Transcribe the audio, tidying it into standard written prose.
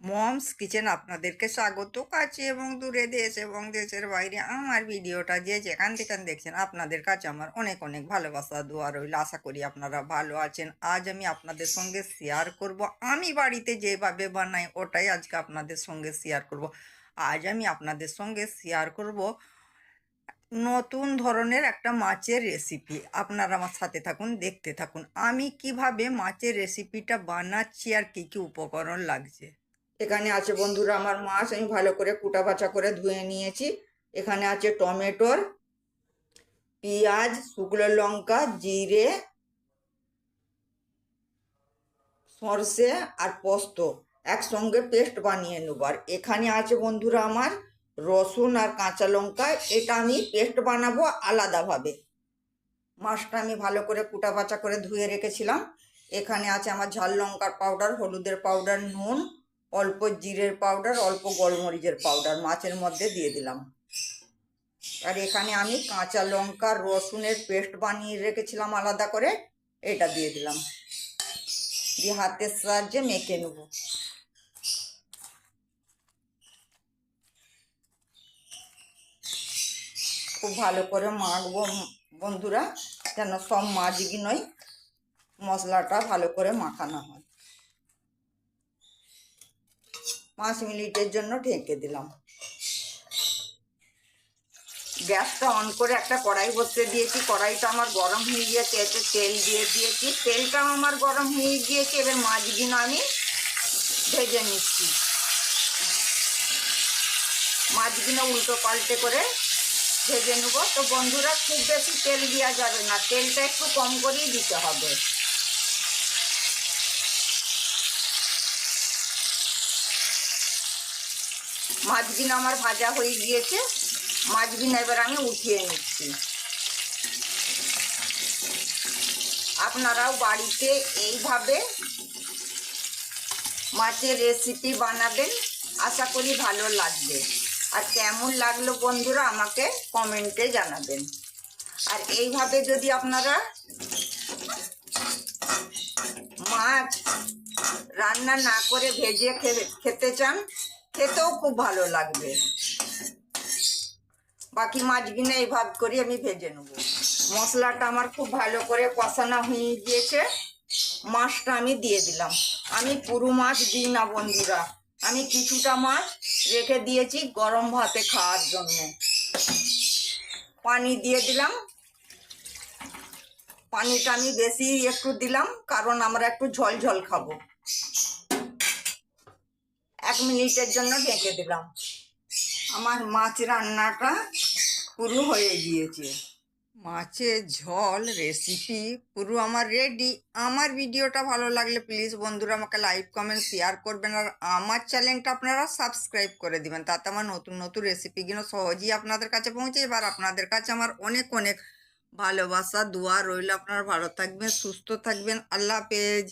Moms kitchen আপনাদেরকে স্বাগত। কাছে এবং দূরে, দেশ এবং দেশের বাইরে আমার ভিডিওটা যে যেখান থেকে দেখছেন আপনাদের কাছে আমার অনেক অনেক ভালোবাসা দোয়া রইল। আশা করি আপনারা ভালো আছেন। আজ আমি আপনাদের সঙ্গে শেয়ার করব আমি বাড়িতে যেভাবে বানাই, ওটাই আজকে আপনাদের সঙ্গে শেয়ার করব। আজ আমি আপনাদের সঙ্গে শেয়ার করব নতুন ধরনের একটা মাছের রেসিপি। আপনারা আমার সাথে থাকুন, দেখতে থাকুন আমি কিভাবে মাছের রেসিপিটা বানাচ্ছি আর কি কি উপকরণ লাগছে। এখানে আছে বন্ধুরা আমার মাছ, আমি ভালো করে কুটা বাছা করে ধুয়ে নিয়েছি। এখানে আছে টমেটোর, পেঁয়াজ, শুকনো লঙ্কা, জিরে, সর্ষে আর পোস্ত একসঙ্গে পেস্ট বানিয়ে নেব। আর এখানে আছে বন্ধুরা আমার রসুন আর কাঁচা লঙ্কা, এটা আমি পেস্ট বানাবো আলাদাভাবে। মাছটা আমি ভালো করে কুটা বাছা করে ধুয়ে রেখেছিলাম। এখানে আছে আমার ঝাল লঙ্কার পাউডার, হলুদের পাউডার, নুন, অল্প জিরের পাউডার, অল্প গোলমরিচের পাউডার মাছের মধ্যে দিয়ে দিলাম। আর এখানে আমি কাঁচা লঙ্কা রসুনের পেস্ট বানিয়ে রেখেছিলাম আলাদা করে, এটা দিয়ে দিলাম। দিয়ে হাতের সাহায্যে মেখে নেব। খুব ভালো করে মাখবো বন্ধুরা, যেন সব মাছগুলোই মশলাটা ভালো করে মাখানো হয়। 5 মিনিটের জন্য ঢেকে দিলাম। গ্যাসটা অন করে একটা কড়াই বসিয়ে দিয়েছি। কড়াইটা আমার গরম হয়ে গিয়েছে, এতে তেল দিয়ে দিয়েছি। তেলটাও আমার গরম হয়ে গিয়েছে। এবার মাছগুলো আমি ভেজে নিচ্ছি। মাছগুলো উল্টো পাল্টে করে ভেজে নেব। তো বন্ধুরা, খুব বেশি তেল দেওয়া যাবে না, তেলটা একটু কম করেই দিতে হবে। মাছগুলো আমার ভাজা হয়ে গিয়েছে। মাছগুলো এবার আমি উঠিয়ে নিচ্ছি। আপনারাও বাড়িতে এইভাবে মাছের রেসিপি বানাবেন, আশা করি ভালো লাগবে। আর কেমন লাগলো বন্ধুরা আমাকে কমেন্টে জানাবেন। আর এইভাবে যদি আপনারা মাছ রান্না না করে ভেজে খেতে চান, খেতেও খুব ভালো লাগবে। বাকি মাছগুলো এইভাবে করে আমি ভেজে নেব। মশলাটা আমার খুব ভালো করে কষানো হয়ে গিয়েছে। মাছটা আমি দিয়ে দিলাম। আমি পুরো মাছ দিই না বন্ধুরা, আমি কিছুটা মাছ রেখে দিয়েছি গরম ভাতে খাওয়ার জন্য। পানি দিয়ে দিলাম। পানিটা আমি বেশি একটু দিলাম, কারণ আমরা একটু ঝোল ঝোল খাবো। 1 মিনিটের জন্য ঢেকে দিলাম। আমার মাছ রান্নাটা পুরো হয়ে গিয়েছে। মাছের ঝোল রেসিপি পুরো আমার রেডি। আমার ভিডিওটা ভালো লাগলে প্লিজ বন্ধুরা আমাকে লাইক কমেন্ট শেয়ার করবেন। আর আমার চ্যানেলটা আপনারা সাবস্ক্রাইব করে দিবেন, তাতে আমার নতুন নতুন রেসিপিগুলো সহজেই আপনাদের কাছে পৌঁছে। এবার আপনাদের কাছে আমার অনেক অনেক ভালোবাসা দোয়া রইল। আপনারা ভালো থাকবেন, সুস্থ থাকবেন। আল্লাহ হাফেজ।